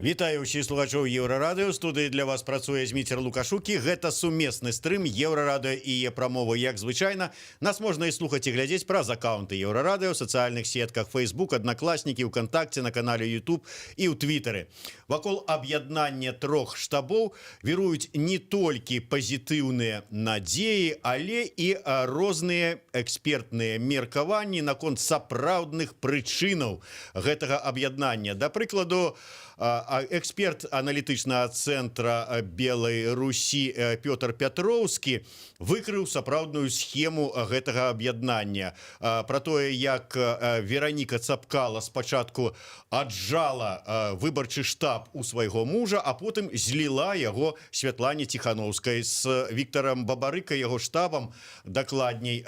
Вітаю ўсіх слухачоў Еўрарадыё. Студыі для вас працуе Зміцер Лукашукі. Гэта сумесны стрым Еўрарадыё і Е-прамовы. Як звычайна, нас можна і слухаць і глядзець праз аккаунты Еўрарадыё, сацыяльных сетках Facebook, Аднакласнікі, ВКонтакце, на канале YouTube і ў Твітары. Вакол аб'яднання трох штабоў віруюць не толькі пазітыўныя надзеі, але і розныя экспертныя меркаванні наконт сапраўдных прычынаў гэтага аб'яднання. Да прыкладу, эксперт аналітычнага цэнтра Белай Русі Пётр Пятроўскі выкрыў сапраўдную схему гэтага аб'яднання. Пра тое, як Вераніка Цапкала спачатку аджала выбарчы штаб у свайго мужа, а потым зліла яго Святлане Ціхановскай з Віктарам Бабарыка, яго штабам. Дакладней,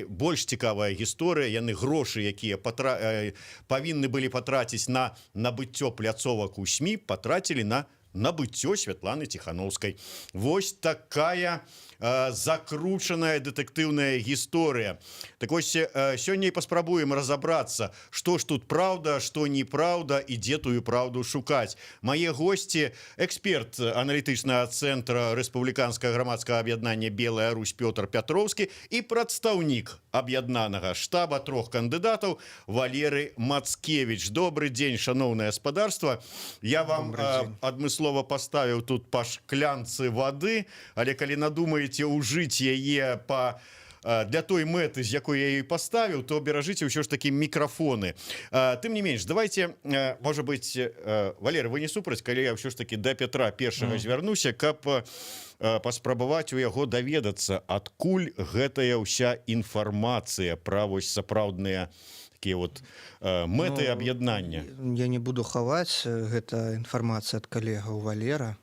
больш цікавая гісторыя. Яны грошы, якія павінны былі патраціць на набыццё пляцовак у СМІ, патрацілі на набыццё Святланы Ціхановскай. Вось такая закручаная дэтэктыўная гісторыя. Так вось, сёння і паспрабуем разабрацца, што ж тут праўда, што неправда і дзе тую праўду шукаць. Мае госці — эксперт аналітычнага цэнтра рэспубліканскага грамадскага аб'яднання Белая Русь Пётр Пятроўскі і прадстаўнік аб'яднанага штаба трох кандыдатаў Валерый Мацкевіч. Добры дзень, шаноўнае гаспадарства. Я вам адмыслова паставіў тут па шклянцы вады, але калі надумаеце ужыць яе для той мэты, з якой я яе паставіў, то беражыце ўсё ж такі мікрафоны. Тым не менш, давайте, можа быць, Валерый, вы не супраць, калі я ўсё ж такі да Петра першага звярнуся, каб паспрабаваць у яго даведацца, адкуль гэтая ўся інфармацыя пра вось сапраўдныя такія вот мэты аб'яднання. Я не буду хаваць, гэта інфармацыя ад калегаў Валера.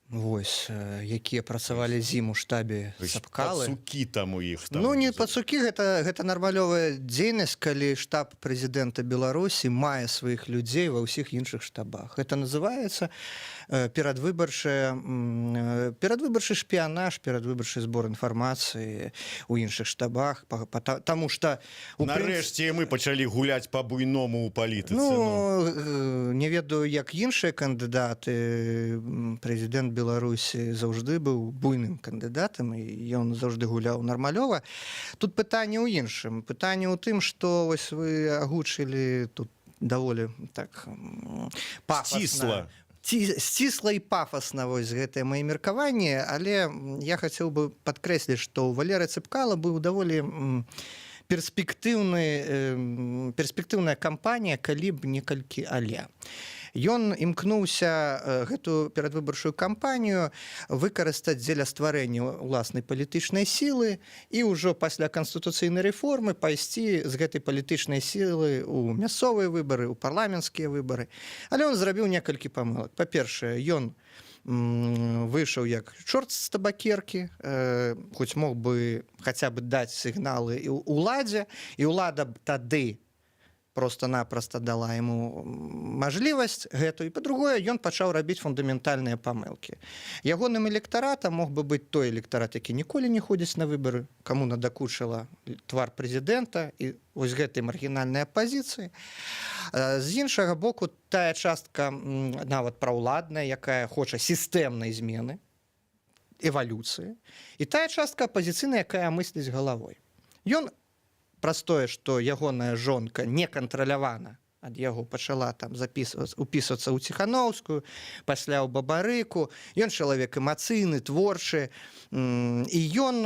Вось, якія працавалі з ім у штабе Цапкалы. Пацукі там у іх. Ну, не пацукі, гэта нармалёвая дзейнасць, калі штаб прэзідэнта Беларусі мае сваіх людзей ва ўсіх іншых штабах. Гэта называецца перадвыбарчы шпіянаж, перадвыбарчы збор інфармацыі ў іншых штабах, таму што... Нарэшце мы пачалі гуляць па-буйному ў палітыцы. Ну, не ведаю, як іншыя кандыдаты. Прэзідэнт Беларусі заўжды быў буйным кандыдатам, і ён заўжды гуляў нармалёва. Тут пытанне ў іншым. Пытанне ў тым, што вось вы агучылі тут даволі так пафасна. Сцісла і пафасна вось гэтае мае меркаванні, але я хацеў бы падкрэсліць, што ў Валеры Цапкала быў даволі перспектыўная кампанія, калі б некалькі але. Ён імкнуўся гэту перадвыбарчую кампанію выкарыстаць дзеля стварэння ўласнай палітычнай сілы і ўжо пасля канстытуцыйнай рэформы пайсці з гэтай палітычнай сілы ў мясцовыя выбары, у парламенцкія выбары. Але ён зрабіў некалькі памылак. Па-першае, ён выйшаў як чорт з табакеркі, хоць мог бы хаця бы даць сігналы і ўладзе, і ўлада б тады просто-напросто дала яму мажлівасць гэту. І па-другое, ён пачаў рабіць фундаментальныя памылкі. Ягоным электаратам мог бы быць той электарат, які ніколі не ходзіць на выбары, каму надакучыла твар прэзідэнта і вось гэтай маргінальнай апазіцыі. З іншага боку, тая частка нават праўладная, якая хоча сістэмнай змены, эвалюцыі, і тая частка апазіцыйная, якая мысліць галавой. Ён праз тое, што ягоная жонка некантралявана ад яго пачала там упісвацца ў Ціхановскую, пасля ў Бабарыку. Ён чалавек эмацыйны, творчы. І ён,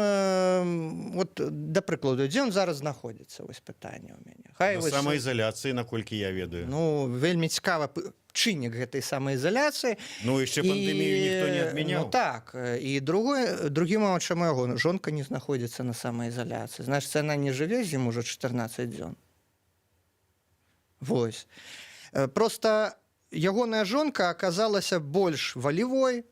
да прыкладу, дзе ён зараз знаходзіцца? Вось пытанне ў мяне. На самаізаляцыі, наколькі я ведаю. Ну, вельмі цікава чыннік гэтай самаізаляцыі. Ну, яшчэ пандэмію ніхто не адмяняў. Ну, так. І другі момант, чаму яго жонка не знаходзіцца на самаізаляцыі. Значыць, яна не жыве з ім ужо 14 дзён. Вось. Просто ягоная жонка аказалася больш валевой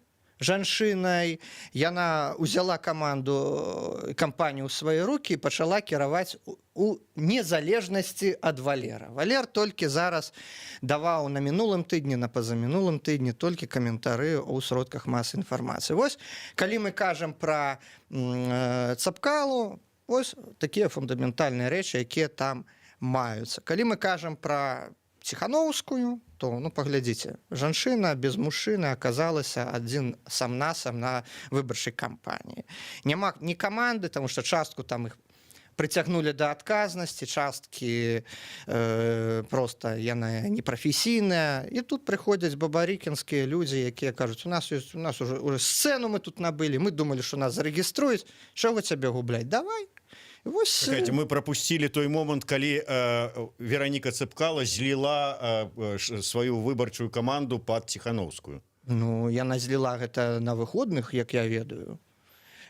жанчынай. Яна ўзяла кампанію ў свае рукі і пачала кіраваць у незалежнасці ад Валера. Валер толькі зараз даваў на мінулым тыдні, на пазамінулым тыдні толькі каментары ў сродках масы інфармацыі. Вось, калі мы кажам пра Цапкалу, вось такія фундаментальныя рэчы, якія там маюцца. Калі мы кажам пра Ціхановскую, то ну паглядзіце, жанчына без мужчыны аказалася адзін сам-насам на выбарчай кампаніі. Няма ні каманды, таму што частку там іх прыцягнулі да адказнасці, часткі просто яна непрафесійная. І тут прыходзяць бабарыкінскія людзі, якія кажуць, у нас уже сцэну мы тут набылі, мы думалі, што нас зарэгіструюць, чаго цябе губляць, давай. Вось... Чакайте, мы пропустили той момент, калі Вероніка Цэпкала зліла сваю выбарчую каманду пад Ціхановскую. Ну, яна зліла гэта на выходных, як я ведаю.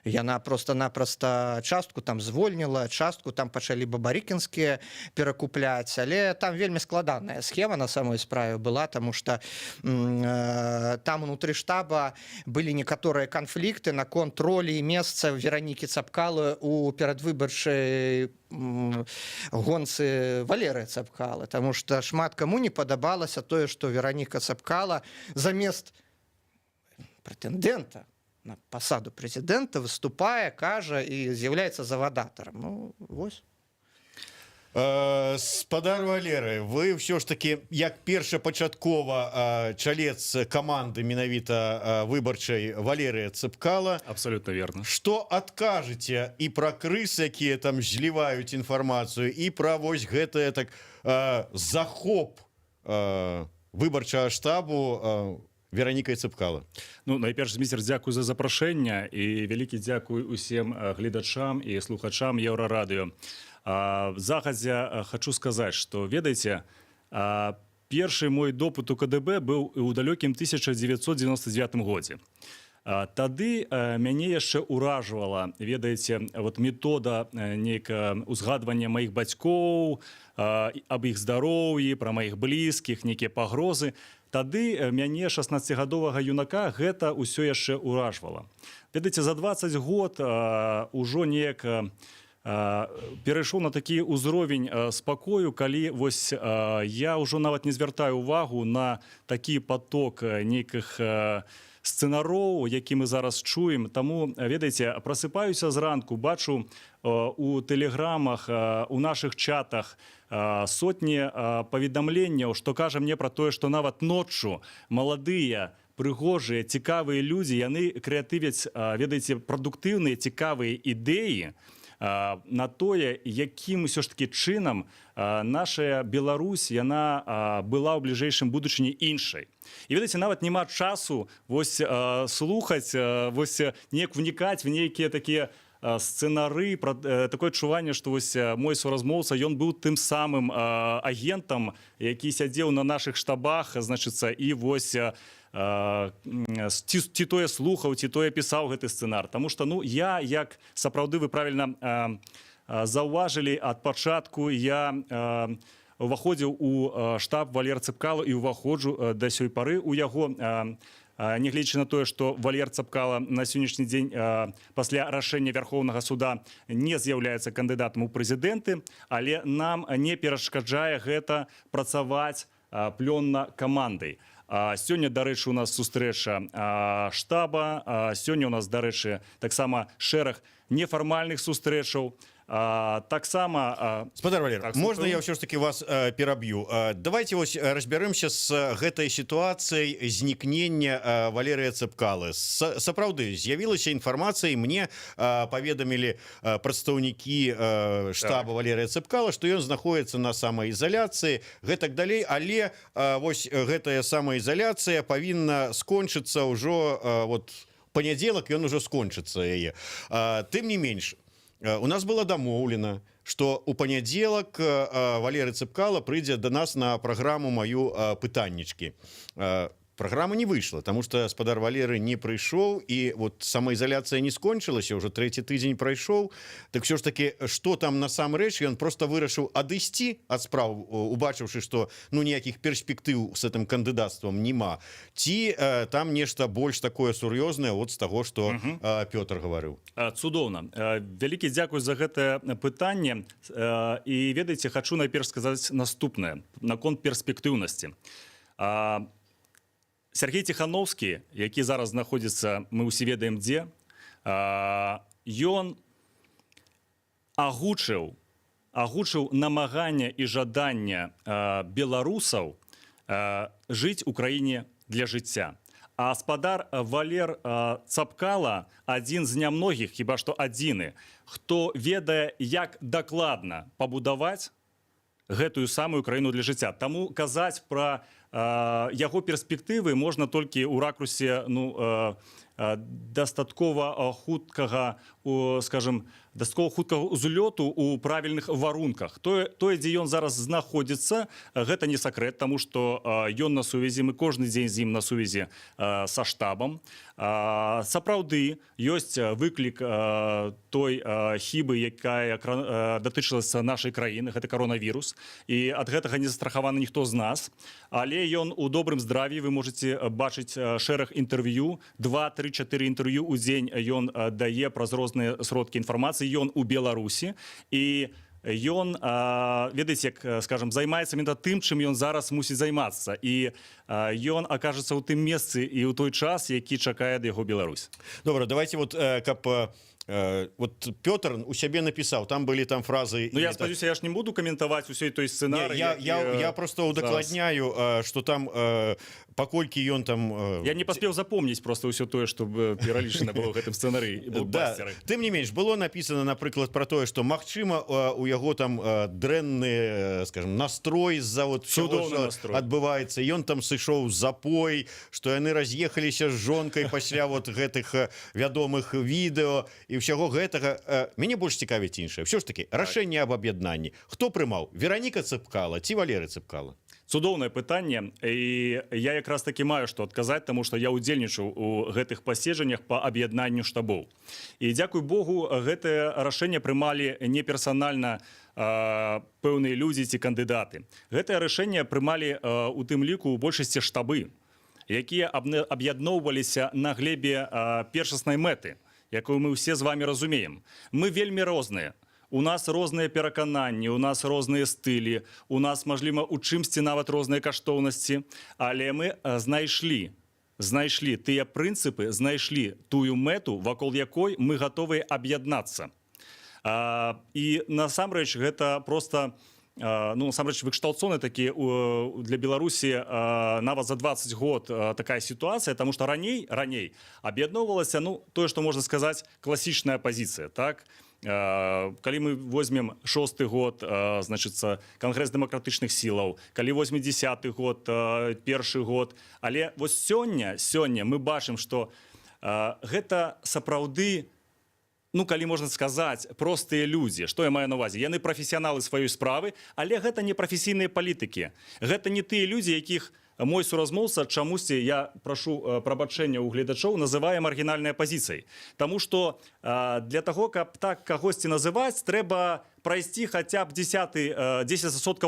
Яна просто-напросто частку там звольніла, частку там пачалі бабарыкінскія перакупляць, але там вельмі складаная схема на самой справе была, таму што там унутры штаба былі некаторыя канфлікты наконт ролі і месца Веронікі Цэпкалы у перадвыбарчай гонцы Валерыя Цэпкалы, таму што шмат каму не падабалася тое, што Вероніка Цэпкала замест прэтэндэнта на пасаду прэзідэнта выступае, кажа і з'яўляецца завадатарам. Ну, вось. Спадар Валеры, вы ўсё ж таки як першапачаткова чалец каманды менавіта выбарчай Валерыя Цэпкала. Абсолютно верно. Што адкажыце і пра крыс, якія там зліваюць інфармацыю, і пра вось гэтае так захоп выбарчага штабу Веронікай Цэпкала? Ну, найперш, міцер, дзякую за запрашэнне і вялікі дзякуй усім гледачам і слухачам Еўрарадыё. Загадзя хочу сказаць, што, ведаеце, першы мой допыт у КДБ быў у далёкім 1999 годзе. Тады мяне яшчэ ўражвала, ведаеце, вот метода нейкае узгадвання маіх бацькоў, аб іх здароўі, пра маіх блізкіх, нейкія пагрозы. Тады мяне 16гадовага юнака гэта ўсё яшчэ ўражвала. Ведаеце, за 20 год ужо неяк перайшоў на такі ўзровень спакою, калі вось я ўжо нават не звяртаю увагу на такі поток нейкіх сцэнароў, які мы зараз чуем. Таму, ведаеце, прасыпаюся зранку, бачу у тэлеграмах, у нашых чатах сотні паведамленняў, што кажа мне пра тое, што нават ноччу маладыя, прыгожыя, цікавыя людзі, яны крэатывяць, ведаеце, прадуктыўныя, цікавыя ідэі на тое, якім усё ж таки чынам наша Беларусь, яна была ў бліжэйшым будучыні іншай. І, ведаеце, нават няма часу вось слухаць, вось неяк внікаць в нейкія такія сцэнары, такое адчуванне, што вось мой суразмоўца, ён быў тым самым агентам, які сядзеў на нашых штабах, значыцца, і вось ці тое слухаў, ці тое пісаў гэты сцэнар. Таму што, ну, я, як сапраўды вы правільна заўважылі, ад пачатку я уваходзіў у штаб Валеры Цэпкала і ўваходжу да сёй пары у яго, нягледзячы на тое, што Валер Цэпкала на сённяшні дзень пасля рашэння Вярхоўнага суда не з'яўляецца кандыдатам у прэзідэнты, але нам не перашкаджае гэта працаваць плённа камандай. Сёння, дарэчы, у нас сустрэча штаба, сёння у нас, дарэчы, таксама шэраг нефармальных сустрэчаў. Таксама... Спадар Валер, можна я ўсё ж таки вас пераб'ю? Давайте вось разбярэмся з гэтай сітуацыяй знікнення Валерыя Цэпкалы. Сапраўды, з'явілася інфармацыя, і мне паведамілі прадстаўнікі штаба Валерыя Цэпкала, што ён знаходіцца на самаізаляцыі, гэтак далей, але вось гэтая самаізаляцыя павінна скончыцца ўжо, вот, панядзелак ён ужо скончыцца яе. Тым не менш, у нас было дамоўлена, што у панядзелак Валерый Цэпкала прыйдзе да нас на праграму маю пытаннічкі. Праграма не выйшла, таму што спадар Валеры не прыйшоў, і вот самаізаляцыя не скончылася, ўжо 3-й тыдзень прайшоў. Так ўсё ж таки, што там насамрэч, ён проста вырашыў адысці ад спраў, убачыўшы, што ну ніякіх перспектыў з гэтым кандыдацтвам няма. Ці там нешта больш такое сур'ёзнае от з таго, што Пётр гаварыў. Цудоўна. Вялікі дзякуй за гэтае пытанне. І ведаеце, хачу найперш сказаць наступнае наконт перспектыўнасці. Сергей Ціхановскі, які зараз знаходзіцца, мы ўсе ведаем дзе, ён агучыў агучыў намагання і жаданне беларусаў жыць у краіне для жыцця. А спадар Валер Цапкала адзін з нямногіх, хіба што адзіны, хто ведае, як дакладна пабудаваць гэтую самую краіну для жыцця. Таму казаць пра яго перспектывы можна толькі ў ракурсе дастаткова хуткага, скажем, дастаткова хуткага ўзлёту ў правільных варунках. Тое, дзе ён зараз знаходзіцца, гэта не сакрэт, таму што ён на сувязі, мы кожны дзень з ім на сувязі са штабам. Сапраўды, ёсць выклік той хібы, якая датычылася нашай краіны, гэта каронавірус, і ад гэтага не застрахаваны ніхто з нас. Але ён у добрым здраві, вы можаце бачыць шэраг інтэрв'ю, 2-3-4 інтэрв'ю ў дзень ён дае праз розныя сродкі інфармацыі, ён у Беларусі, і ён, ведаеце, як, скажем, займаецца менавіта тым, чым ён зараз мусіць займацца, і ён акажацца ў тым месцы і ў той час, які чакае ад яго Беларусь. Добра, давайте вот, каб вот Пётр у сябе напісаў, там былі там фразы... Ну, я спадзяюся, я ж не буду каментаваць усёй той сцэнарый. Я просто удакладняю, што там, паколькі ён там... Я не паспеў запомніць просто ўсё тое, што пералічана было ў гэтым сцэнарыі. Да, тым не менш, было напісана, напрыклад, пра тое, што, магчыма, у яго там дрэнны, скажем, настрой з-за вот всего, што адбываецца. Ён там сышоў з запой, што яны раз'ехаліся з жонкай пасля вот гэтых вядомых відэо, і ўсяго гэтага. Мяне больш цікавіць іншае. Ўсё ж такі, рашэнне аб аб'яднанні. Хто прымаў? Вераніка Цыпкала ці Валерый Цыпкала? Цудоўнае пытанне, і я якраз такі маю што адказаць, таму што я ўдзельнічаў у гэтых паседжаннях па аб'яднанню штабоў. І дзякуй Богу, гэтае рашэнне прымалі не персанальна пэўныя людзі ці кандыдаты. Гэтае рашэнне прымалі у тым ліку ў большасці штабы, якія аб'ядноўваліся на глебе першаснай мэты, якую мы ўсе з вами разумеем. Мы вельмі розныя. У нас розныя перакананні, у нас розныя стылі, у нас, мажліва, у чымсьці нават розныя каштоўнасці, але мы знайшлі тыя прынцыпы, знайшлі тую мэту, вакол якой мы гатовыя аб'яднацца. І насамрэч гэта проста насамрэч выкшталцоны такі для Беларусі нават за 20 год такая сітуацыя, таму што раней аб'ядноўвалася, тое, што можна сказаць, класічная пазіцыя, так? Калі мы возьмем 6-й год, значыцца, Кангрэс дэмакратычных сілаў, калі возьмем 10-й год, першы год, але вось сёння мы бачым, што гэта сапраўды, калі можна сказаць, простыя людзі. Што я маю на ўвазе? Яны прафесіяналы сваёй справы, але гэта не прафесійныя палітыкі. Гэта не тыя людзі, якіх мой суразмоўца чамусьці, я прашу прабачэння ў гледачоў, называе маргінальнай апазіцыяй. Таму што для таго, каб так кагосьці называць, трэба прайсці хаця б 10%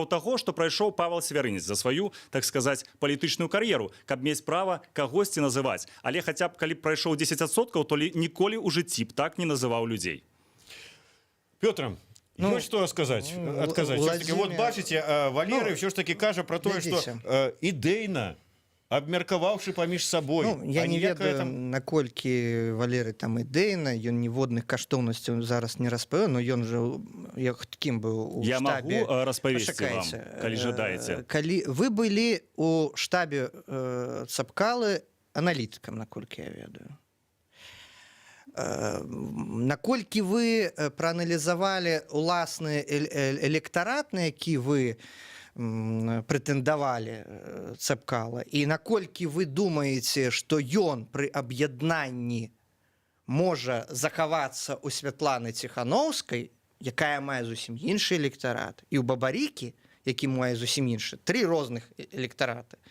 таго, што прайшоў Павел Свярынец за сваю, так сказаць, палітычную кар'еру, каб мець права кагосьці называць. Але хаця б калі б прайшоў 10%, то ніколі ў жыцці б так не называў людзей. Пётр, ёсць што сказаць, адказаць. Вот бачыце, Валерый ўсё ж такі кажа пра тое, што ідэйна абмеркаваўшы паміж сабой. Я не ведаю, наколькі Валерый там ідэйна, ён ніводных каштоўнасцяў зараз не распавёў, но ён жа кім быў у штабе. Я магу распавесці вам, калі жадаеце. Калі вы былі у штабе Цапкалы аналітыкам, наколькі я ведаю. Наколькі вы прааналізавалі уласны электарат, на які вы прэтэндавалі Цапкала, і наколькі вы думаеце, што ён пры аб'яднанні можа захавацца ў Святланы Ціхановскай, якая мае зусім іншы электарат, і ў Бабарыкі, які мае зусім іншы, 3 розных электараты.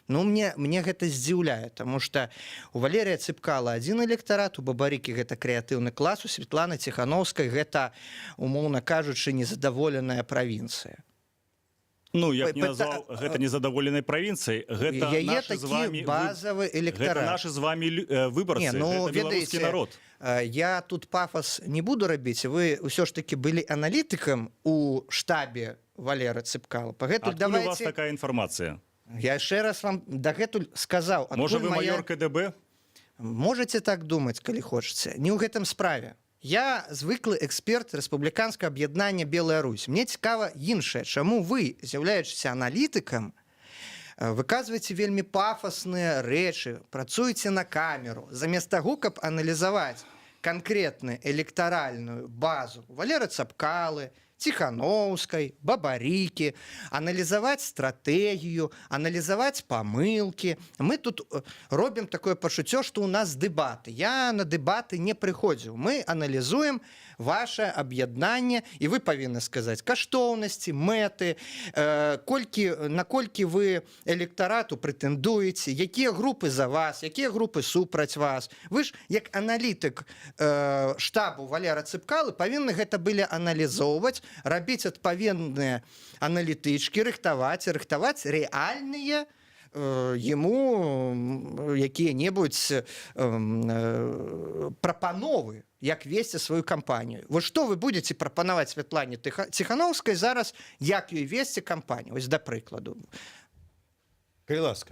Мне гэта здзіўляе, таму што у Валерыя Цыпкала адзін электарат, у Бабарыкі гэта крэатыўны клас, у Святланы Ціхановскай гэта, умоўна кажучы, незадаволеная правінцыя. Я б не назваў гэта незадаволенай правінцыяй, гэта нашы з вами базавы электарат. Гэта нашы з вами выбарцы, гэта беларускі народ. Я тут пафас не буду рабіць, вы ўсё ж такі былі аналітыкам у штабе Валеры Цыпкала. Адкуль у вас такая інфармацыя? Я яшчэ раз вам дагэтуль сказаў. Можа, вы маёр КДБ? Можаце так думаць, калі хочаце. Не ў гэтым справе. Я звыклы эксперт рэспубліканскага аб'яднання Белая Русь. Мне цікава іншае, чаму вы, з'яўляючыся аналітыкам, выказваеце вельмі пафасныя рэчы, працуеце на камеру, замест таго, каб аналізаваць канкрэтную электаральную базу Валеры Цапкалы, Тихановской, Бабарики, анализовать стратегию, анализовать помылки. Мы тут робим такое пошутё, что у нас дебаты. Я на дебаты не приходил. Мы анализуем ваше объединение, и вы повинны сказать каштоўнасці, мэты, наколькі вы электорату претендуете, якія группы за вас, якія группы супраць вас. Вы ж, як аналітык штабу Валера Цапкалы, павінны гэта былі аналізоўваць, рабіць адпаведныя аналітычкі, рыхтаваць рэальныя ему якія-небудзь прапановы, як весці сваю кампанію. Вот што вы будете прапанаваць Святлане Тихановскай зараз, як ёй весці кампанію? Ось да прыкладу. Калі ласка.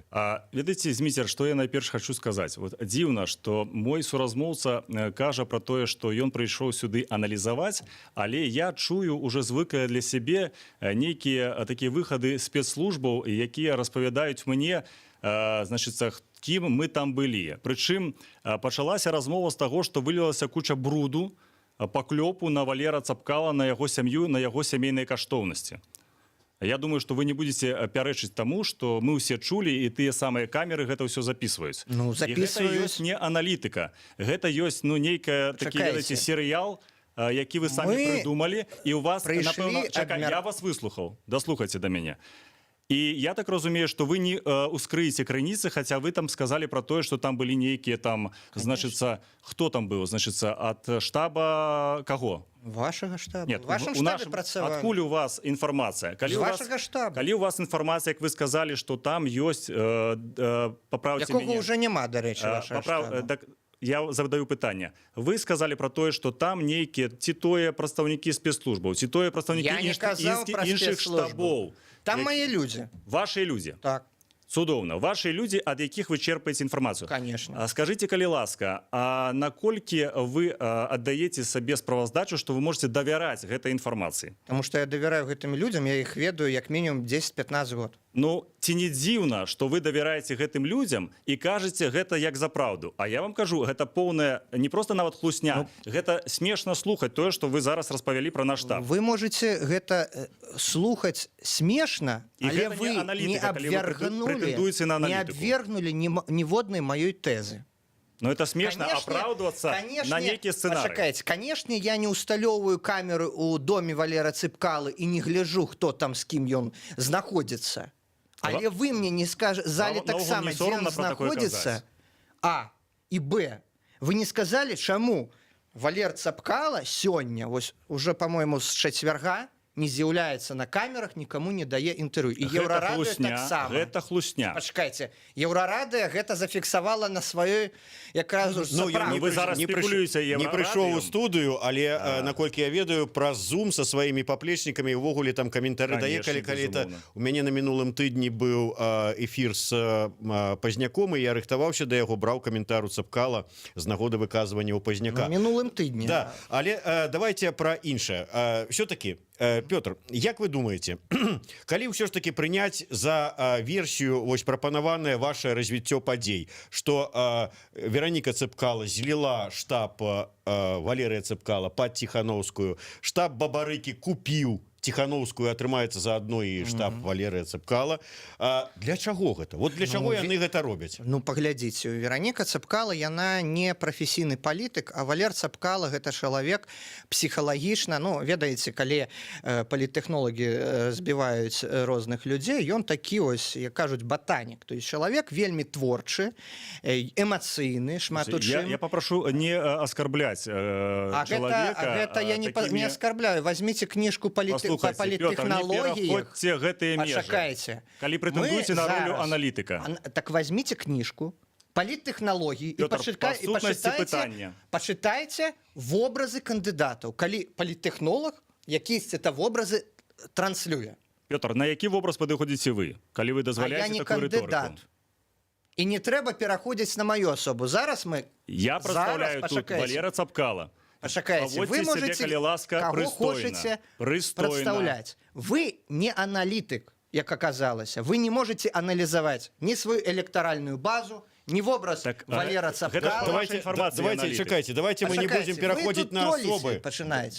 Ведаеце, Зміцер, што я найперш хочу сказаць. Вот дзіўна, што мой суразмоўца кажа пра тое, што ён прыйшоў сюды аналізаваць, але я чую уже звыклыя для сябе нейкія такія выхады спецслужбаў, якія распавядаюць мне, значыцца, кім мы там былі. Прычым пачалася размова з таго, што вылілася куча бруду, паклёпу на Валера Цапкала, на яго сям'ю, на яго сямейныя каштоўнасці. Я думаю, что вы не будете пярэчыць тому, что мы ўсе чулі, і тыя самыя камеры гэта ўсё записываюць. Ну, записываюць. І гэта ёсць не аналітыка. Гэта ёсць, ну, нейкая такі, ведаеце, серыял, які вы самі прыдумалі, і у вас, напэўна, я вас выслухаў. Даслухайце да мяне. І я так разумею, што вы не ускрыеце крыніцы, хаця вы там сказалі пра тое, што там былі нейкія там, значыцца, хто там быў, значыцца, ад штаба каго? Вашага штаба. Нет, в вашым штабе працавалі. Адкуль у вас інфармацыя? З вашага штаба. Калі у вас інфармацыя, як вы сказалі, што там ёсць, паправце мяне. Якога ўжо няма, дарэчы, вашага штаба. Я задаю пытанне. Вы сказалі пра тое, што там нейкія ці тое прадстаўнікі спецслужбаў, ці тое прадстаўнікі іншых штабоў. Там мои люди. Ваши люди. Так. Цудоўна. Ваши люди, ад якіх вы чэрпаеце інфармацыю. Конечно. Скажите, калі ласка, а наколькі вы аддаеце сабе справаздачу, што вы можете давяраць гэтай інфармацыі? Потому что я давяраю гэтым людям, я их ведаю як мінімум 10-15 год. Ну, ці не дзіўна, што вы давяраеце гэтым людзям і кажаце гэта як за праўду. А я вам кажу, гэта поўная, не просто нават хлусня, гэта смешна слухаць тое, што вы зараз распавялі пра наш штаб. Вы можете гэта слухаць смешна, але вы не абвергнули ніводнай маёй тэзы. Но это смешно оправдываться на некие сценарии. Почекайте, конечно, я не усталёўваю камеру у доме Валера Цапкалы и не гляжу, кто там с кім ён знаходзіцца. Але вы мне не скажете, зале таксама, дзе ён знаходзіцца, А и Б. Вы не сказали, чаму Валер Цапкала сёння, вось уже, по-моему, с чацвярга, не з'яўляецца на камерах, никому не дае інтэрв'ю. І Еўрарадыё таксама. Гэта хлусня. Пачакайце, Еўрарадыё гэта зафіксавала на сваёй якраз вы зараз спекулюеце Еўрарадыё. Не прыйшоў у студыю, але наколькі я ведаю, праз Zoom са сваімі паплечнікамі увогуле там каментары дае, калі у мяне на мінулым тыдні быў эфір з Пазняком, і я рыхтаваўся да яго, браў каментар у Цапкала з нагоды выказвання ў Пазняка. На мінулым тыдні. Да, але давайте пра іншае. Все-таки, Пётр, як вы думаете, калі ўсё ж таки прыняць за версію вось прапанаванае ваше развіццё падзей, што Вероніка Цапкала зліла штаб Валерыя Цапкала пад Тихановскую, штаб Бабарыкі купіў Тихановскую, атрымаецца заадно і штаб Валерыя Цапкала. Для чаго гэта? Вот для чаго яны гэта робяць? Ну, паглядзіце, Вероніка Цапкала, яна не прафесійны палітык, а Валер Цапкала гэта чалавек псіхалагічна, ну, ведаеце, калі паліттэхнолагі збіваюць розных людзей, ён такі ось, як кажуць, батанік. То есть чалавек вельмі творчы, эмацыйны, шмат у чым. Я попрошу не оскорблять человека. Гэта я не оскорбляю. Возьмите книжку политтехнологии. Почекайте. Калі претендуете на роль аналитика. Так возьмите книжку политтехнологии и почитайте вобразы кандидатов. Калі политтехнолог, якісь это вобразы транслюе. Пётр, на які вобраз падыходзіце вы, калі вы дазваляеце такую рыторыку? Кандидат. І не трэба пераходзіць на маю асобу. Зараз мы... Я прадстаўляю тут Валера Цапкала. Пачакайце, вы Паводзьце сябе, можете калі ласка, кого прыстойна. хочаце Прыстойна. прадстаўляць. Вы не аналітык, як аказалася. Вы не можете аналізаваць ні сваю электаральную базу, ні вобраз Так, Валера гэта Цапкала. давайте информацию давайте, аналитик. чекайте, давайте мы не будем переходить на особы.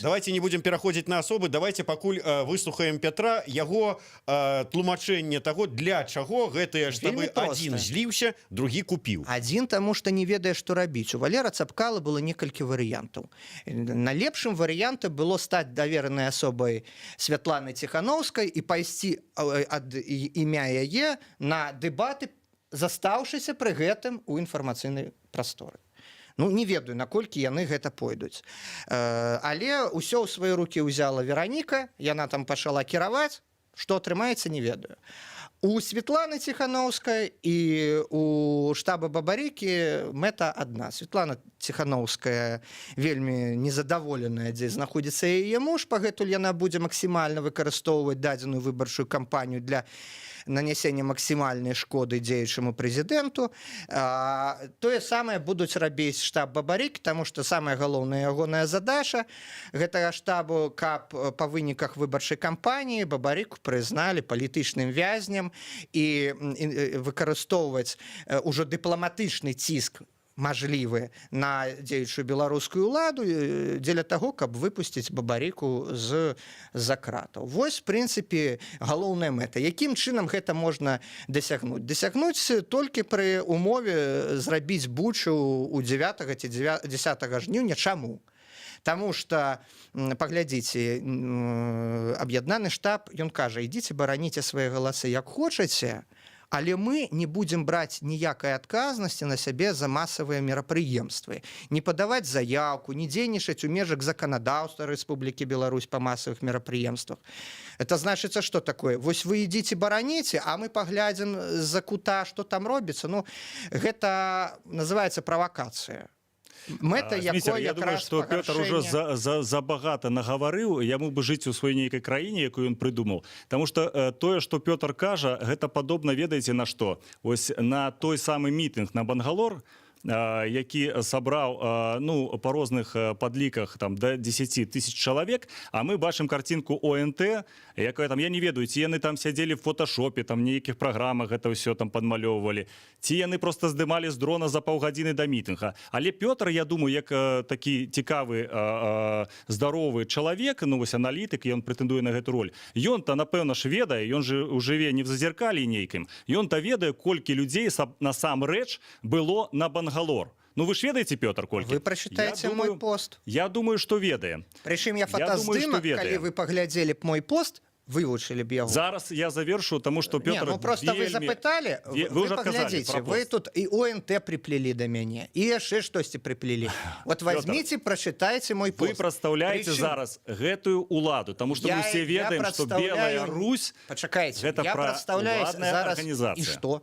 Давайте не будем переходить на особы. Давайте пакуль выслухаем Петра, яго тлумачэнне того, для чаго гэтыя штабы один зліўся, другі купіў. Адзін таму, што не ведае, што рабіць. У Валера Цапкала было некалькі варыянтаў. Найлепшым варыянтам было стаць даверанай асобай Святланы Ціханаўскай і пайсці ад імя яе на дэбаты, застаўшыся пры гэтым у інфармацыйнай прасторы. Ну, не ведаю, наколькі яны гэта пойдуць. Але ўсё ў свае рукі ўзяла Вераніка, яна там пачала кіраваць, што атрымаецца, не ведаю. У Светланы Ціханаўскай і у штаба Бабарыкі мэта адна. Светлана Ціханаўская вельмі незадаволеная, дзе знаходзіцца яе муж, пагэтуль яна будзе максімальна выкарыстоўваць дадзеную выбарчую кампанію для нанясення максімальнай шкоды дзеючаму прэзідэнту. Тое самае будуць рабіць штаб Бабарыкі, таму што самая галоўная ягоная задача гэтага штабу, каб па выніках выбарчай кампаніі Бабарыку прызналі палітычным вязням і выкарыстоўваць ужо дыпламатычны ціск мажлівы на дзеючую беларускую ўладу дзеля таго, каб выпусціць Бабарыку з-за кратаў. Вось, в прынцыпе, галоўная мэта. Якім чынам гэта можна дасягнуць? Дасягнуць толькі пры умове зрабіць бучу ў 9 ці 10 жніўня. Чаму? Таму што, паглядзіце, аб'яднаны штаб, ён кажа, ідзіце бараніце свае галасы як хочаце, але мы не будзем браць ніякай адказнасці на сябе за масавыя мерапрыемствы. Не падаваць заяўку, не дзейнічаць у межах заканадаўства Рэспублікі Беларусь па масавых мерапрыемствах. Это значыцца, што такое? Вось вы ідзіце бараніце, а мы паглядзім з-за кута, што там робіцца. Ну, гэта называецца правакацыя. Мэта Зміцер, я думаю, што Пётр ужо забагата нагаварыў, яму бы жыць у сваёй нейкай краіне, якую ён прыдумаў. Таму што тое, што Пётр кажа, гэта падобна, ведаеце, на што? Ось на той самы мітынг на Бангалор, які сабраў, ну, па розных падліках там да 10 тысяч чалавек, а мы бачым карцінку ОНТ, якая там, я не ведаю, ці яны там сядзелі в фотошопе, там нейкіх праграмах гэта ўсё там падмалёўвалі, ці яны просто здымалі з дрона за паўгадзіны да мітынга. Але Пётр, я думаю, як такі цікавы, здаровы чалавек, ну вось аналітык, ён прэтэндуе на гэту роль. Ён-то, напэўна ж, ведае, ён же жыве не в зазеркалі нейкім. Ён-то ведае, колькі людзей насамрэч было на Бангалор. Ну вы ж ведаеце, Пётр, колькі? Вы прачытаеце мой пост. Я думаю, што ведае. Прычым я фотаздымак, калі вы паглядзелі б мой пост, вывучылі б яго. Зараз я завершу, таму што Пётр ну просто вы запыталі, вы паглядзіце, вы тут і ОНТ прыплелі да мяне, і яшчэ штосьці прыплелі. Вот возьмите, прачытайце мой пост. Вы прадстаўляеце зараз гэтую ўладу, таму што мы ўсе ведаем, што Белая Русь гэта ўладная арганізацыя. І што?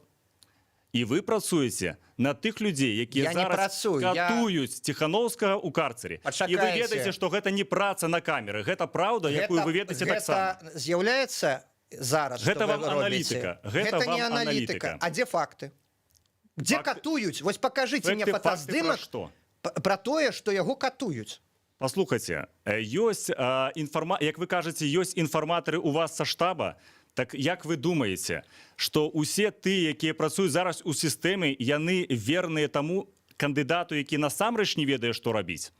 І вы працуеце на тых людзей, якія зараз катуюць Ціханаўскага ў карцері. І вы ведаеце, што гэта не праца на камеры, гэта праўда, якую вы ведаеце таксама. Гэта з'яўляецца зараз, гэта вам аналітыка. Гэта не аналітыка, а дзе факты? Дзе катуюць? Вось пакажыце мне фотаздымак пра тое, што яго катуюць. Паслухайце, ёсць як вы кажаце, ёсць інфарматары у вас са штаба. Так як вы думаеце, што ўсе тыя, якія працуюць зараз у сістэме, яны верныя таму кандыдату, які насамрэч не ведае, што рабіць?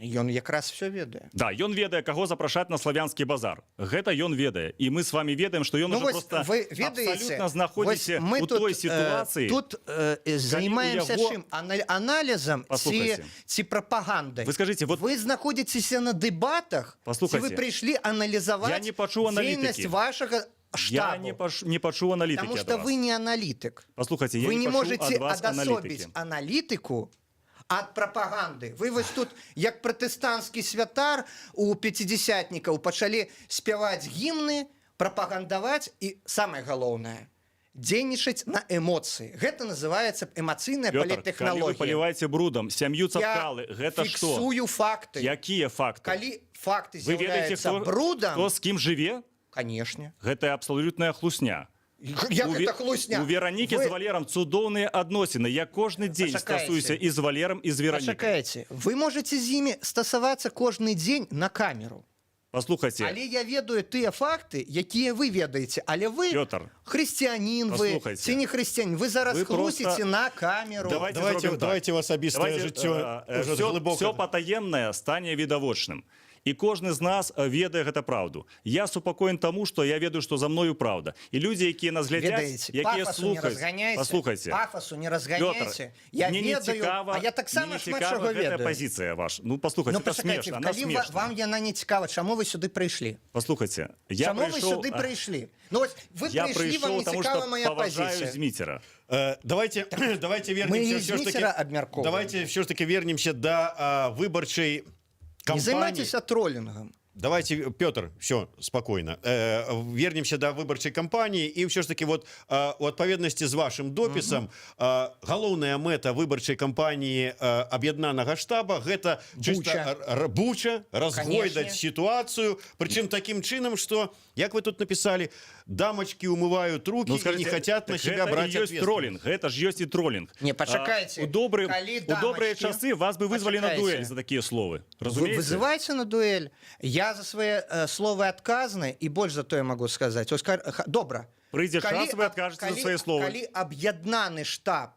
Ён якраз все ведае. Да, ён ведае, каго запрашаць на славянскі базар. Гэта ён ведае. І мы з вами ведаем, што ён уже просто абсолютно знаходзіся у той сітуацыі. Тут займаемся чым? Аналізам ці прапагандай. Вы скажите, вот вы знаходзіцеся на дэбатах, ці вы прыйшлі аналізаваць дзейнасць вашага штабу. Я не пачуў аналітыкі ад вас. Таму што вы не аналітык. Паслухайце, я вы не не можете ад вас адасобіць аналітыку ад прапаганды. Вы вось тут, як пратэстанцкі святар у пяцідзясятнікаў пачалі спяваць гімны, прапагандаваць і, самае галоўнае, дзейнічаць на эмоцыі. Гэта называецца эмацыйная паліттэхналогія. Калі вы паліваеце брудам сям'ю Цапкалы, гэта што? Я фіксую факты. Якія факты? Калі факты з'яўляюцца брудам... Хто з кім жыве? Канешне. Гэта абсалютная хлусня. Як У гэта хлусня? У Веранікі Вы- з Валером цудоўныя адносіны. Я кожны дзень Пачакайце. стасуюся і з Валером, і з Веранікай. Пачакайце, вы можете з імі стасавацца кожны дзень на камеру. Паслухайце, Але я ведаю тыя факты, якія вы ведаеце, але вы Пётр, хрысціянін вы паслухайце. ці не хрысціянін, вы зараз Вы хлусіце просто- на камеру. Давайте давайте, зробимо так. давайте у асабістае жыццё ўжо глыбока. Все патаемнае стане відавочным. І кожны з нас ведае гэта праўду. Я супакоен таму, што я ведаю, што за мною праўда. І людзі, якія нас глядзяць, Ведаеце, якія пафасу не слухаюць, разганяйце, паслухайце. пафасу не разганяйце. Я мне не ведаю, цікава, а я таксама мне не шмат цікава чаго гэтая ведаю. пазіцыя ваша. Ну, паслухайце, Ну, это пачакайце, смешна, она калі смешна. вам яна не цікава, чаму вы сюды прыйшлі? Паслухайце, я Чаму вы прыйшоў... сюды прыйшлі? Ну, вось вы Я прыйшлі, вам прыйшоў, не таму цікава што моя паважаю пазіцыя. Зміцера. Давайте, давайте Мы вернемся не все ж таки. Зміцера абмяркоўваем. Давайте все ж таки вернемся до выборчей Не кампании. займайцеся троллингом. Давайте, Петр, все, спокойно. Вернемся до выборчей кампании. И все ж таки вот у адпаведнасці з вашим допісам галоўная мэта выборчай кампании аб'яднанага штаба гэта чыста буча, разгойдаць ситуацию. Причем таким чином, что, як вы тут написали, дамочки умывают руки Ну, и не хотят на себя брать ответственность. Троллинг, гэта ж ёсць і троллинг. Не, пачакайце, У добрыя калі часы вас бы вызвали на Пачакайце. дуэль за такія словы. Вы Разумееце? вызываете на дуэль. Я за свои словы отказаны, и больше за то я могу сказать. Добра. Прыйдзе час, вы адкажаце за свае словы. Калі аб'яднаны штаб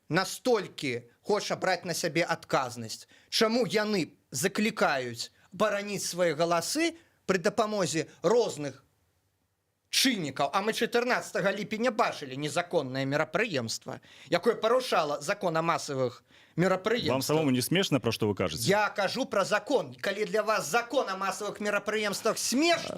настолькі хоча браць на сябе адказнасць, чаму яны заклікаюць бараніць свае галасы пры дапамозе розных чыннікаў, а мы 14 ліпеня бачылі незаконнае мерапрыемства, якое парушала закон о масавых мерапрыемствах. Вам самому не смешна, пра што вы кажаце? Я кажу про закон. Калі для вас закон о массовых мерапрыемствах смешно,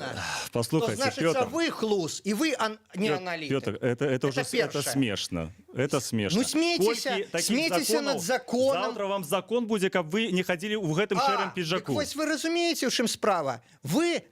то Послухайте, значит, Петр. вы хлус, и вы не аналитик. Петр, это уже это першае. смешно. Это смешно. Ну, смейцеся, Колькі такіх смейцеся законаў, над законам. Завтра вам закон будзе, каб вы не ходили ў гэтым шэрым Так піджаку. вось вы разумееце, у чым справа. Вы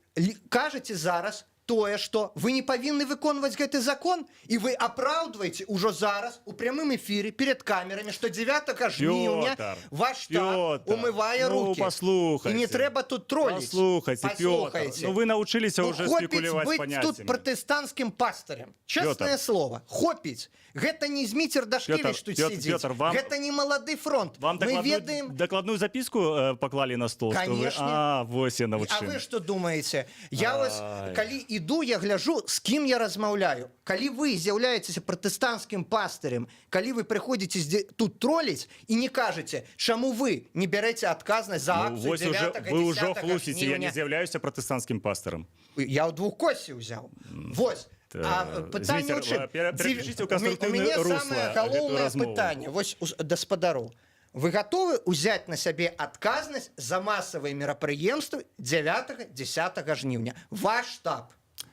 кажаце зараз тое, што вы не павінны выконваць гэты закон, і вы апраўдваеце ўжо зараз у прямым эфіры перед камерамі, што 9 жніўня ваш штаб умывае руки. Послухайте. І не трэба тут тролліць. Послухайте, Петр. Ну вы научились уже спекулировать быть понятиями. тут протестантским пастырем. Честное Пётр. слово. Хопить. Гэта не Зміцер Дашкевич тут Пётр, сидит. Пётр, вам- Гэта не молодый фронт. Вам Мы ведаем... докладную записку поклали на стол? Что вы... Конечно. Вот я научил. А вы что думаете? Я вас, калі іду, я гляжу, з кім я размаўляю. Калі вы з'яўляецеся пратэстанцкім пастырем, калі вы прыходзіце тут троліць і не кажаце, чаму вы не бярэце адказнасць за акцыю 9-10 вы уже хлусите, я не жніўня? з'яўляюся протестантским пастором. Я ў двух косці ўзяў. Вось. А пытанне Зміцер, ў чым? перапишите ў У канструктыўнае мяне русло самае гэтую галоўнае размову. пытанне. Вось гаспадароў. Вы готовы ўзяць на сябе адказнасць за масавыя мерапрыемствы 9-10 жніўня? Ваш штаб.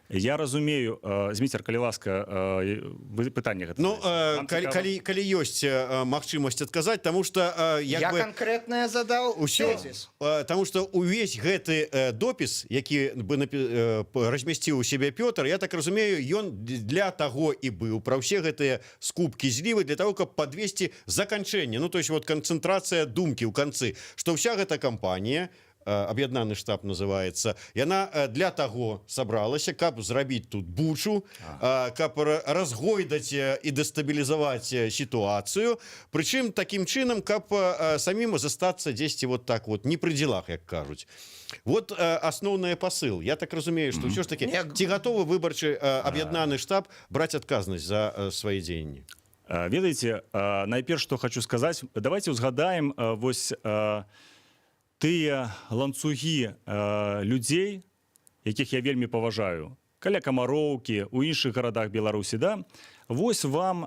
Я разумею, Зміцер, калі ласка, вы пытанне гэта. Ну, Вам калі ёсць магчымасць адказаць, таму што Я канкрэтнае задаў тезіс. Таму што увесь гэты допіс, які бы размясціў у сябе Пётр, я так разумею, ён для таго і быў пра ўсе гэтыя скупкі злівы для того, каб падвесці заканчэнне. Ну, то есть вот канцэнтрацыя думкі ў канцы, што ўся гэта кампанія, аб'яднаны штаб называется, яна для таго сабралася, каб зрабіць тут бучу, каб разгойдаць і дэстабілізаваць сітуацыю, прычым такім чынам, каб самім застацца дзесьці вот так вот, не пры дзелах, як кажуць. Вот асноўны пасыл. Я так разумею, што ўсё ж таки ці гатовы выбарчы аб'яднаны штаб браць адказнасць за свае дзеянні? Ведаеце, найперш, што хочу сказаць, давайте узгадаем вось тыя ланцугі людзей, якіх я вельмі паважаю, каля Камароўкі, у іншых гарадах Беларусі, да? Вось вам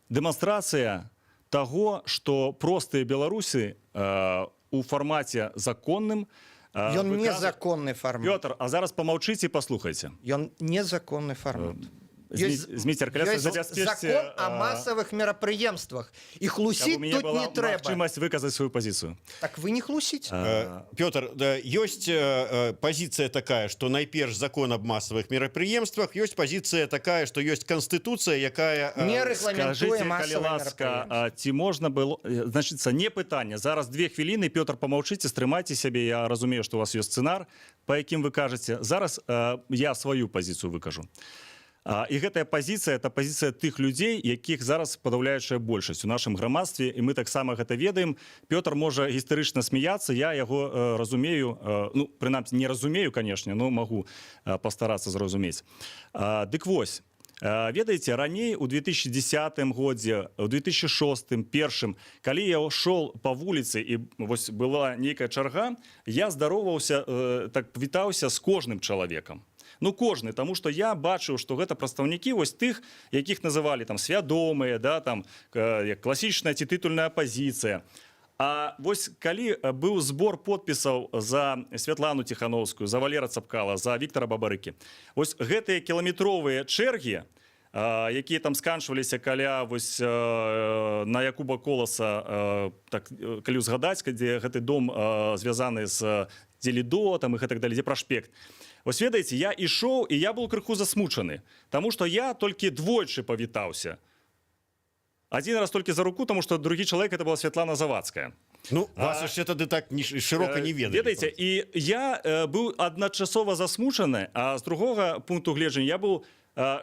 дэманстрацыя таго, што простыя беларусы у фармаце законным Ён незаконны фармат. Пётр, а зараз помаўчыце і паслухайце. Ён незаконны фармат. Зміцер, калі забяспечце закон о масавых мерапрыемствах. І хлусіць тут не трэба. Магчымасць выказаць сваю пазіцыю. Так вы не хлусіць? Пётр, ёсць пазіцыя такая, што найперш закон аб масавых мерапрыемствах, ёсць пазіцыя такая, што ёсць канстытуцыя, якая Не рэгламентуе Скажыце, калі масавыя ласка, мерапрыемствы. ці можна было, значыцца, не пытанне. Зараз 2 хвіліны, Пётр, помаўчыце, стрымайце сябе, я разумею, што у вас ёсць сцэнар, па якім вы кажаце. Зараз я сваю пазіцыю выкажу. І гэтая пазіцыя это пазіцыя тых людзей, якіх зараз падаўляючая большасць у нашым грамадстве, і мы таксама гэта ведаем. Пётр можа гістарычна смяяцца, я яго разумею, ну прынамсі не разумею, канешне, но магу пастарацца зразумець. Дык вось, ведаеце, раней у 2010 годзе, у 2006 першым, калі я шоў па вуліцы і вось была нейкая чарга, я здароваўся, так вітаўся з кожным чалавекам. Ну, кожны, таму што я бачыў, што гэта прадстаўнікі вось тых, якіх называлі там свядомыя, да, там, як класічная ці тытульная апазіцыя. А вось калі быў збор подпісаў за Святлану Ціхановскую, за Валера Цапкала, за Віктара Бабарыкі, вось гэтыя кіламетровыя чэргі, якія там сканчваліся каля вось на Якуба Коласа, так, калі ўзгадаць, дзе гэты дом звязаны з Дзелідо, там, і гэтак далей, дзе прашпект. Вось ведаеце, я ішоў, і я быў крыху засмучаны, таму што я толькі двойчы павітаўся. Адзін раз толькі за руку, таму што другі чалавек это была Святлана Завадская. Ну, вас яшчэ тады так шырока не ведалі. Ведаеце, і я быў адначасова засмучаны, а з другога пункту гледжання я быў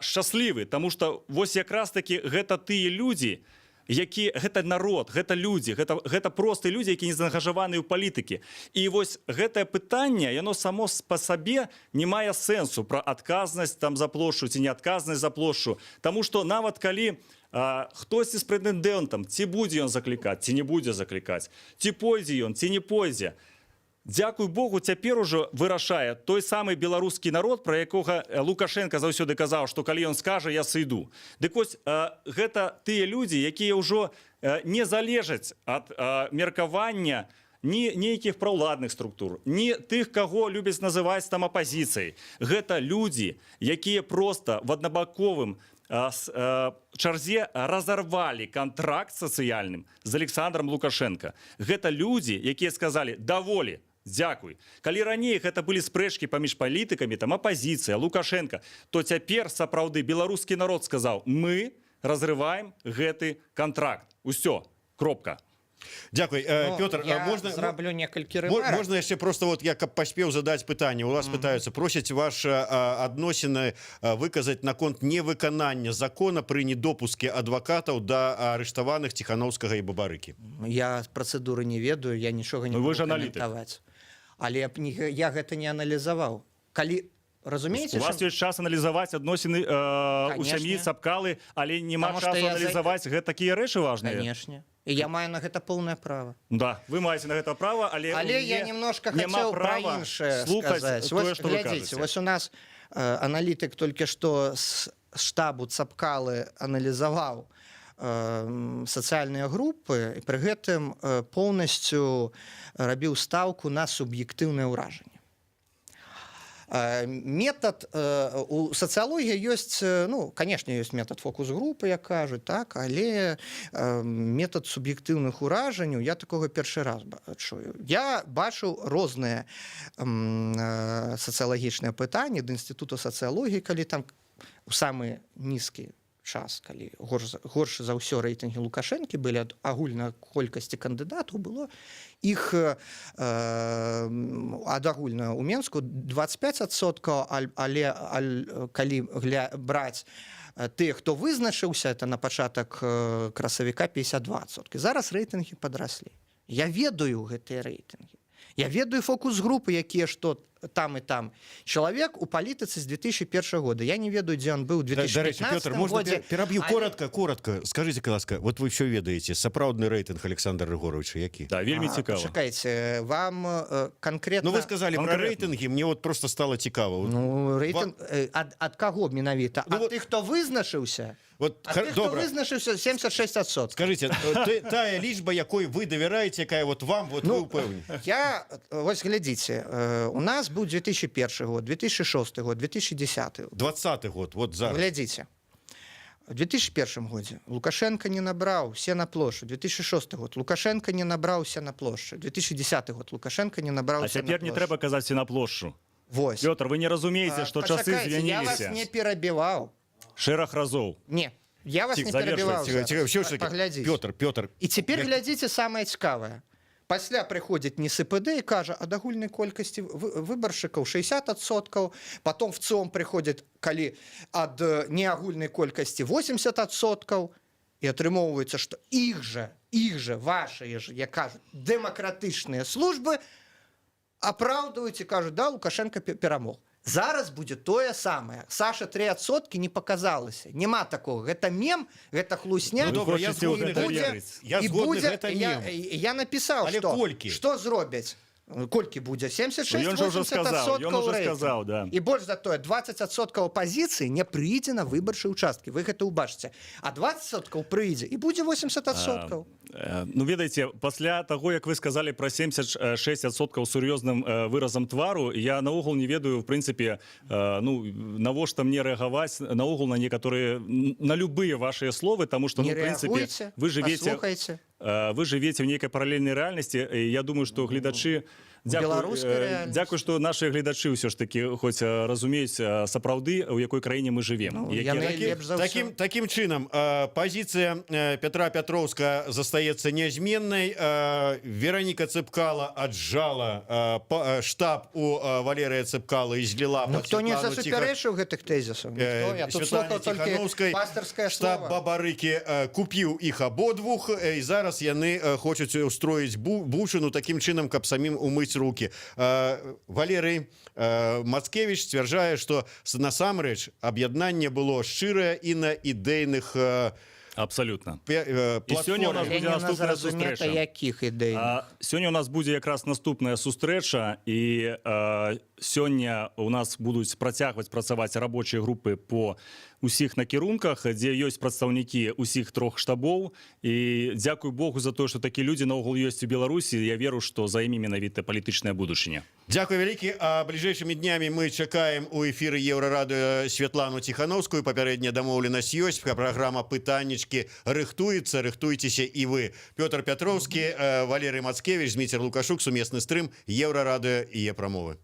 шчаслівы, таму што вось якраз такі гэта тыя людзі, які гэта народ, гэта людзі, гэта простыя людзі, які не заангажаваны ў палітыкі. І вось гэтае пытанне, яно само па сабе не мае сэнсу пра адказнасць там за плошчу ці неадказнасць за плошчу. Таму што нават калі хтосьці з прэтэндэнтам, ці будзе ён заклікаць, ці не будзе заклікаць, ці пойдзе ён, ці не пойдзе, дзякуй Богу, цяпер ужо вырашае той самы беларускі народ, пра якога Лукашенко заўсёды казаў, што калі ён скажа, я сыйду. Дык вось гэта тыя людзі, якія ўжо не залежаць ад меркавання ні нейкіх праўладных структур, ні тых, каго любяць называць там апазіцыяй. Гэта людзі, якія проста в аднабаковым чарзе разарвалі кантракт сацыяльным з Александром Лукашенко. Гэта людзі, якія сказалі «даволі». Дзякуй. Калі раней гэта былі спрэчкі паміж палітыкамі, там апазіцыя, Лукашенко, то цяпер сапраўды беларускі народ сказаў «мы разрываем гэты кантракт». Усё, кропка. Дякуй. Пётр, я зраблю некалькі рэмарак. Можна яшчэ просто вот я каб паспеў задаць пытанне. У вас пытаюцца, просяць ваши адносіны выказаць наконт невыканання закона пры недопуске адвакатаў да арыштаваных Ціхановскага і Бабарыкі. Я працэдуры не ведаю, я нічога не Вы могу ж аналітык. каментаваць. Але я гэта не аналізаваў. Калі разумееце, У вас ёсць час аналізаваць адносіны у сям'і Цапкалы, але няма Таму што часу я аналізаваць такія рэчы важныя. Канешне. І я маю на гэта поўнае права. Да, вы маеце на гэта права, але Я немножко хацеў пра іншае сказаць. тое, што вы Глядзіце, кажаце. вось у нас аналітык толькі што з штабу Цапкалы аналізаваў сацыяльныя групы і пры гэтым поўнасцю рабіў стаўку на суб'ектыўнае ўражанне. Метод у сацыялогіі ёсць, ну, канешне, ёсць метод фокус-групы, як кажуць, так, але метод суб'ектыўных уражанняў я такога першы раз чую. Я бачыў розныя сацыялагічныя пытанні да інстытута сацыялогіі, калі там у самы нізкі час, калі горш за ўсё рэйтынгі Лукашэнкі былі ад агульнай колькасці кандыдатаў, было іх ад агульна ў Менску 25%, але калі браць тых, хто вызначыўся, это на пачатак красавіка 52%. Зараз рэйтынгі падраслі. Я ведаю гэтыя рэйтынгі. Я ведаю фокус-групы, якія што там і там. Чалавек у палітыцы з 2001 года. Я не ведаю, дзе он быў у 2015 Пётр, можно пераб'ю коротко. Скажите, ласка, вот вы все ведаеце, сапраўдны рэйтынг Александра Григоровича які? Да, вельмі цікава. Чакайце, вам конкретно... Ну, вы сказали про рэйтынгі, мне вот просто стало цікава. Ну, рэйтынг ад каго менавіта? Ад тых, хто вызначыўся? Вот, а тых, хто вызначыўся, 76%. Скажите, тая лічба, якой вы давяраеце, якая вот вам, вот вы упэўнены? Я, вось глядзіце, у нас быў 2001 год, 2006 год, 2010. 20 год, вот зараз. Глядзіце. В 2001 годзе Лукашенко не набраў все на плошчу. 2006 год Лукашенко не набраўся на плошчу. 2010 год Лукашенко не набраўся на плошчу. А цяпер не трэба казаць все на плошчу. Вось. Пётр, вы не разумееце, што часы змяніліся. Я вас не перабіваў. Шэраг разоў. Не, я вас не перабіваў. Пётр. І цяпер глядзіце самае цікавае. Пасля прыходзіць НСПД і кажа, ад агульнай колькасці выбаршчыкаў 60%, потом в ЦИОМ прыходзіць, калі ад неагульнай колькасці 80%, і атрымоўваецца, што іх же, вашыя ж, як кажуць, дэмакратычныя службы апраўдваюць і кажуць, да, Лукашенко перамог. Зараз будзе тое самае. Саша 3% не показалася. Нема такого. Гэта мем, гэта хлусня. Ну, добра, я згодны, гэта мем. Я напісаў, Але колькі? што зробяць. Колькі будзе? 76-80% сказаў, да. І больш за тое, 20% апазіцыі не прыйдзе на выбарчыя ўчасткі. Вы гэта ўбачыце. А 20% прыйдзе і будзе 80%. Ну, ведаеце, пасля таго, як вы сказалі пра 76% сур'ёзным выразам твару, я наогул не ведаю, в прынцыпе, ну, навошта мне рэагаваць наогул на некаторыя, на любыя вашыя словы, таму што, ну, в прынцыпе, вы жывеце в нейкай паралельнай рэальнасці, і я думаю, што гледачы дзякуй, што нашы гледачы ўсё ж таки хоць разумеюць сапраўды, у якой краіне мы жывем. Такім чынам, пазіцыя Петра Пятроўска застаецца нязменнай. Вераніка Цыпкала аджала штаб у Валерыя Цыпкала і зліла хто не засупярэчыў гэтых тэзісаў. Святлане Ціханаўскай штаб Бабарыкі купіў іх абодвух, і зараз яны хочуць устроіць бучыну такім чынам, каб самім умыць руки. Валерый Мацкевич сцвярджае, што насамрэч аб'яднанне было шчырае і на ідэйных абсолютно. Сёння у нас будзе якраз наступная сустрэча, і сёння у нас будуць працягваць працаваць рабочыя групы по усіх накірунках, дзе ёсць прадстаўнікі усіх трох штабоў, і дзякуй Богу за тое, што такія людзі наогул ёсць у Беларусі. Я веру, што за імі менавіта палітычная будучыня. Дзякуй вялікі. А бліжэйшымі днямі мы чакаем у эфіры Еўрарадыё Святлану Ціханаўскую. Папярэдняя дамоўленасць ёсць, праграма «Пытаннічкі» рыхтуецца, рыхтуйцеся і вы. Пётр Пятроўскі, Валерый Мацкевич, Зміцер Лукашук, сумесны стрым, Еўрарадыё і Е-прамовы.